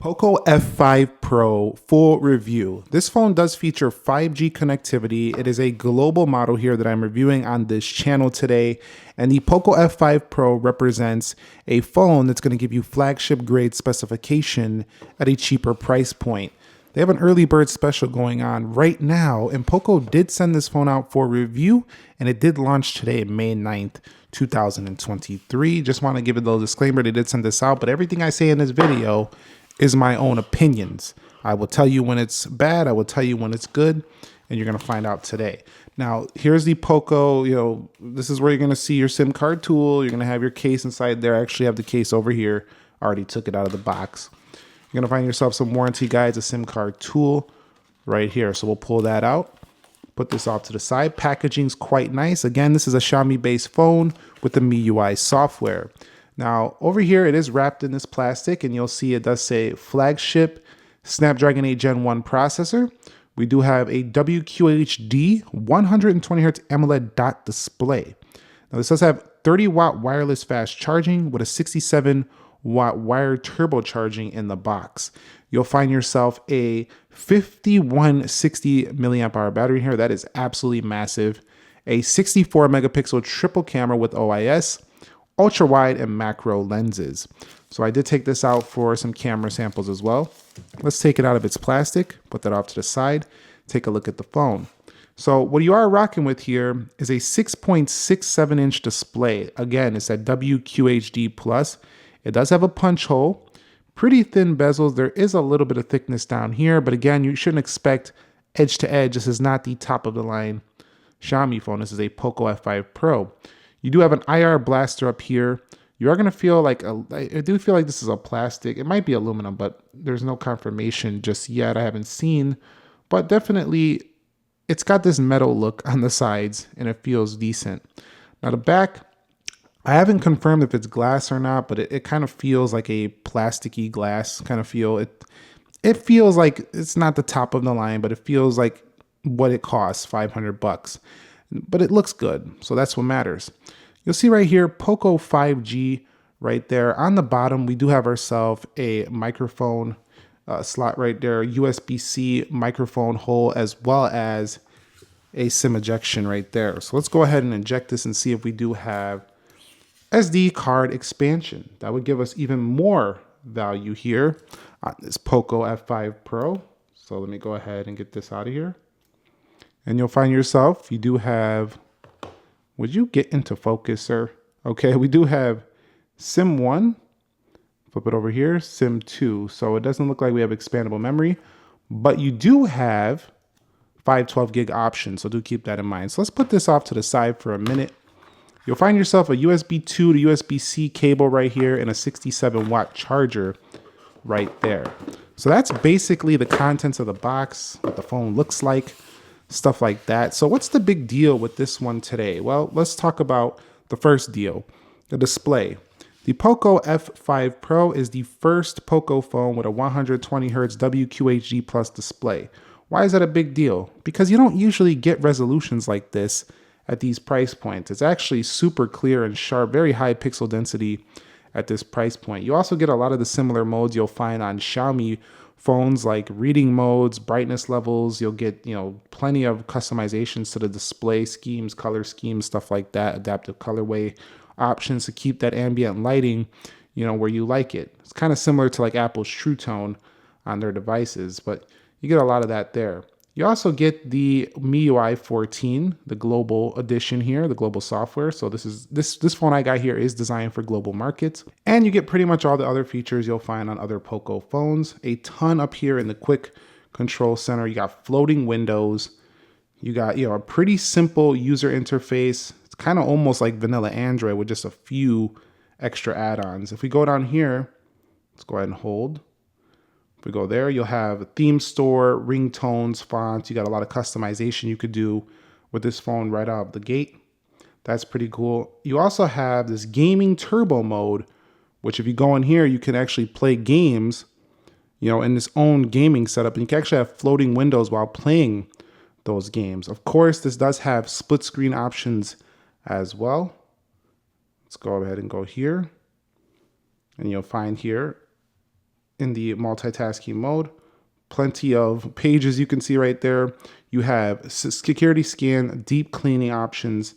Poco F5 Pro full review. This phone does feature 5G connectivity. It is a global model here that I'm reviewing on this channel today. And the Poco F5 Pro represents a phone that's going to give you flagship grade specification at a cheaper price point. They have an early bird special going on right now, and Poco did send this phone out for review, and it did launch today, May 9th, 2023. Just want to give a little disclaimer, they did send this out, but everything I say in this video is my own opinions. I will tell you when it's bad, I will tell you when it's good, and you're gonna find out today. Now, here's the Poco, this is where you're gonna see your SIM card tool. You're gonna have your case inside there. I actually have the case over here. I already took it out of the box. You're gonna find yourself some warranty guides, a SIM card tool right here. So we'll pull that out, put this off to the side. Packaging's quite nice. Again, this is a Xiaomi-based phone with the MIUI software. Now, over here, it is wrapped in this plastic, and you'll see it does say flagship Snapdragon 8 Gen 1 processor. We do have a WQHD 120Hz AMOLED dot display. Now, this does have 30-watt wireless fast charging with a 67-watt wired turbocharging in the box. You'll find yourself a 5160 milliamp hour battery here. That is absolutely massive. A 64 megapixel triple camera with OIS, ultra wide and macro lenses. So I did take this out for some camera samples as well. Let's take it out of its plastic, put that off to the side, take a look at the phone. So what you are rocking with here is a 6.67 inch display. Again, it's that WQHD plus. It does have a punch hole, pretty thin bezels. There is a little bit of thickness down here, but again, you shouldn't expect edge to edge. This is not the top of the line Xiaomi phone. This is a Poco F5 Pro. You do have an IR blaster up here. You are going to feel like, I do feel like this is a plastic. It might be aluminum, but there's no confirmation just yet. I haven't seen, but definitely it's got this metal look on the sides and it feels decent. Now the back, I haven't confirmed if it's glass or not, but it kind of feels like a plasticky glass kind of feel. It feels like it's not the top of the line, but it feels like what it costs, $500. But it looks good, so that's what matters. You'll see right here, Poco 5G right there. On the bottom, we do have ourselves a microphone slot right there, USB-C microphone hole, as well as a SIM ejection right there. So let's go ahead and inject this and see if we do have SD card expansion. That would give us even more value here on this Poco F5 Pro. So let me go ahead and get this out of here. And you'll find yourself, you do have, would you get into focus, sir? Okay, we do have SIM 1, flip it over here, SIM 2. So it doesn't look like we have expandable memory, but you do have 512 gig options, so do keep that in mind. So let's put this off to the side for a minute. You'll find yourself a USB 2 to USB-C cable right here and a 67-watt charger right there. So that's basically the contents of the box, what the phone looks like, stuff like that. So what's the big deal with this one today? Well, let's talk about the first deal, the display. The Poco F5 Pro is the first Poco phone with a 120Hz WQHD plus display. Why is that a big deal? Because you don't usually get resolutions like this at these price points. It's actually super clear and sharp, very high pixel density at this price point. You also get a lot of the similar modes you'll find on Xiaomi phones, like reading modes, brightness levels. You'll get, plenty of customizations to the display schemes, color schemes, stuff like that, adaptive colorway options to keep that ambient lighting, where you like it. It's kind of similar to like Apple's True Tone on their devices, but you get a lot of that there. You also get the MIUI 14, the global edition here, the global software. So this phone I got here is designed for global markets. And you get pretty much all the other features you'll find on other Poco phones. A ton up here in the quick control center. You got floating windows. You got, a pretty simple user interface. It's kind of almost like vanilla Android with just a few extra add-ons. If we go down here, let's go ahead and hold. If we go there, you'll have a theme store, ringtones, fonts. You got a lot of customization you could do with this phone right out of the gate. That's pretty cool. You also have this gaming turbo mode, which if you go in here, you can actually play games, in this own gaming setup. And you can actually have floating windows while playing those games. Of course, this does have split screen options as well. Let's go ahead and go here. And you'll find here in the multitasking mode. Plenty of pages you can see right there. You have security scan, deep cleaning options.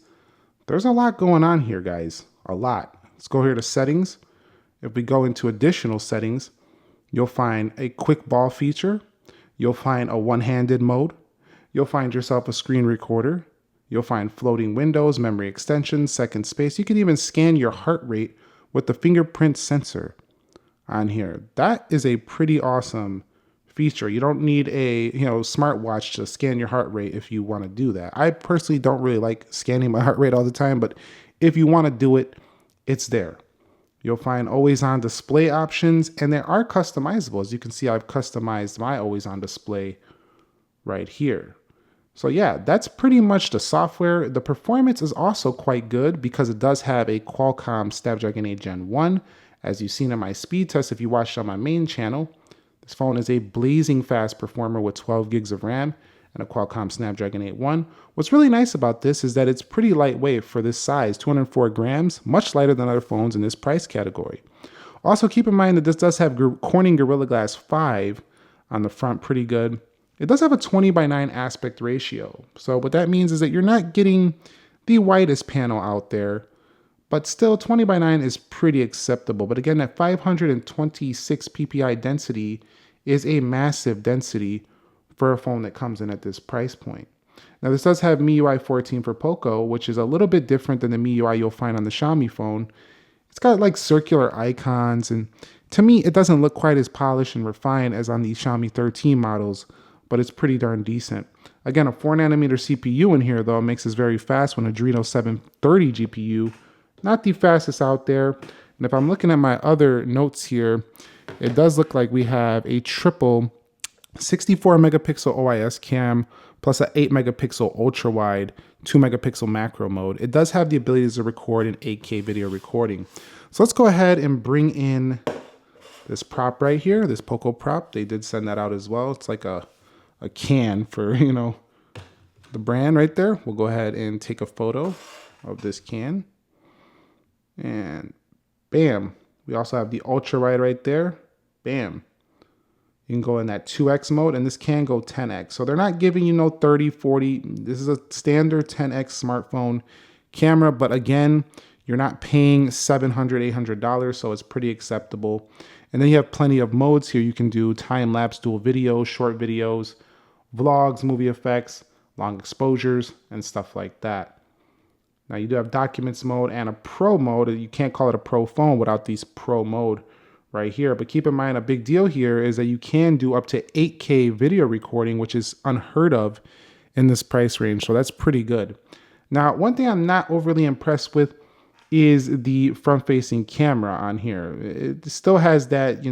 There's a lot going on here, guys. A lot. Let's go here to settings. If we go into additional settings, you'll find a quick ball feature. You'll find a one-handed mode. You'll find yourself a screen recorder. You'll find floating windows, memory extensions, second space. You can even scan your heart rate with the fingerprint sensor on here. That is a pretty awesome feature. You don't need a smartwatch to scan your heart rate if you want to do that. I personally don't really like scanning my heart rate all the time, but if you want to do it, it's there. You'll find always on display options, and they are customizable. As you can see, I've customized my always on display right here. So yeah, that's pretty much the software. The performance is also quite good because it does have a Qualcomm Snapdragon 8 Gen 1. As you've seen in my speed test, if you watched on my main channel, this phone is a blazing fast performer with 12 gigs of RAM and a Qualcomm Snapdragon 8.1. What's really nice about this is that it's pretty lightweight for this size, 204 grams, much lighter than other phones in this price category. Also keep in mind that this does have Corning Gorilla Glass 5 on the front, pretty good. It does have a 20:9 aspect ratio. So what that means is that you're not getting the widest panel out there, but still 20:9 is pretty acceptable. But again, that 526 ppi density is a massive density for a phone that comes in at this price point. Now this does have MIUI 14 for Poco, which is a little bit different than the MIUI you'll find on the Xiaomi phone. It's got like circular icons, and to me, it doesn't look quite as polished and refined as on the Xiaomi 13 models, but it's pretty darn decent. Again, a 4nm CPU in here, though, makes this very fast with an Adreno 730 GPU. Not the fastest out there. And if I'm looking at my other notes here, it does look like we have a triple 64 megapixel OIS cam plus an 8 megapixel ultra wide, 2 megapixel macro mode. It does have the ability to record an 8K video recording. So let's go ahead and bring in this prop right here, this Poco prop. They did send that out as well. It's like a can for, the brand right there. We'll go ahead and take a photo of this can. And bam. We also have the ultra wide right there. Bam. You can go in that 2x mode, and this can go 10x. So they're not giving you 30, 40. This is a standard 10x smartphone camera, but again, you're not paying $700, $800, so it's pretty acceptable. And then you have plenty of modes here. You can do time-lapse dual videos, short videos, vlogs, movie effects, long exposures, and stuff like that. Now you do have documents mode and a pro mode. You can't call it a pro phone without these pro mode right here. But keep in mind, a big deal here is that you can do up to 8K video recording, which is unheard of in this price range. So that's pretty good. Now, one thing I'm not overly impressed with is the front-facing camera on here. It still has that,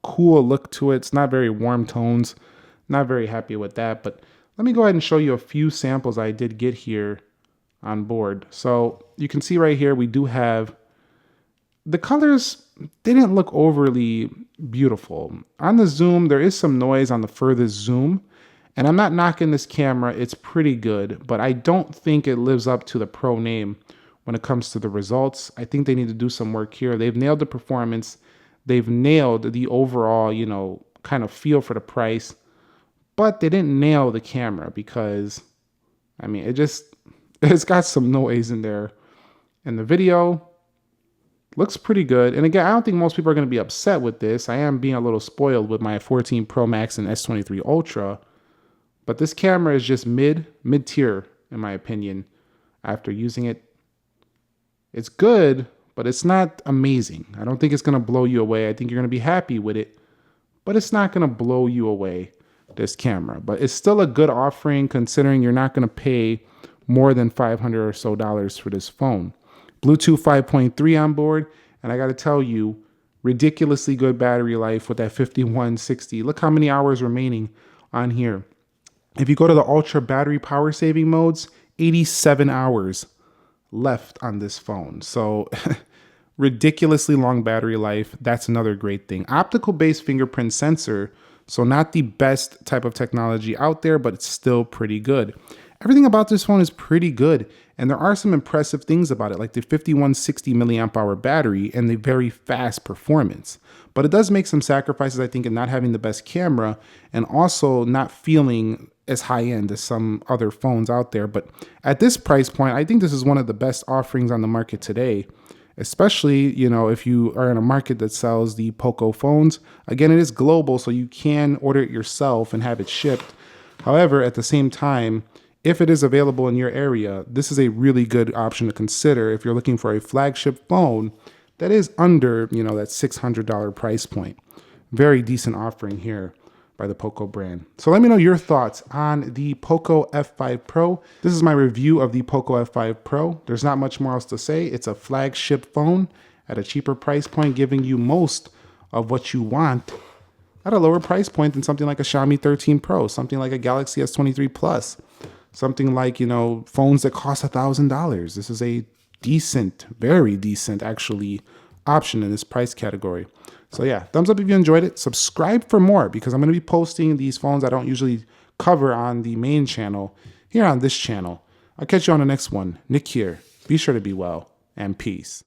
cool look to it. It's not very warm tones. Not very happy with that. But let me go ahead and show you a few samples I did get here on board. So you can see right here, we do have the colors. They didn't look overly beautiful. On the zoom, there is some noise on the furthest zoom. And I'm not knocking this camera. It's pretty good, but I don't think it lives up to the pro name when it comes to the results. I think they need to do some work here. They've nailed the performance. They've nailed the overall, kind of feel for the price, but they didn't nail the camera because, it's got some noise in there. And the video looks pretty good. And again, I don't think most people are going to be upset with this. I am being a little spoiled with my 14 Pro Max and S23 Ultra, but this camera is just mid-tier in my opinion after using it. It's good, but it's not amazing. I don't think it's going to blow you away. I think you're going to be happy with it, but it's not going to blow you away, this camera. But it's still a good offering considering you're not going to pay more than $500 or so for this phone. Bluetooth 5.3 on board, and I got to tell you, ridiculously good battery life with that 5160. Look how many hours remaining on here. If you go to the ultra battery power saving modes, 87 hours left on this phone. So ridiculously long battery life. That's another great thing. Optical based fingerprint sensor. So not the best type of technology out there, but it's still pretty good. Everything about this phone is pretty good, and there are some impressive things about it, like the 5160 milliamp hour battery and the very fast performance. But it does make some sacrifices, I think, in not having the best camera and also not feeling as high end as some other phones out there. But at this price point, I think this is one of the best offerings on the market today, especially, if you are in a market that sells the Poco phones. Again, it is global, so you can order it yourself and have it shipped. However, at the same time, if it is available in your area, this is a really good option to consider if you're looking for a flagship phone that is under, that $600 price point. Very decent offering here by the Poco brand. So let me know your thoughts on the Poco F5 Pro. This is my review of the Poco F5 Pro. There's not much more else to say. It's a flagship phone at a cheaper price point, giving you most of what you want at a lower price point than something like a Xiaomi 13 Pro, something like a Galaxy S23 Plus. Something like, phones that cost $1,000. This is a decent, very decent, actually, option in this price category. So yeah, thumbs up if you enjoyed it. Subscribe for more because I'm going to be posting these phones I don't usually cover on the main channel here on this channel. I'll catch you on the next one. Nick here. Be sure to be well and peace.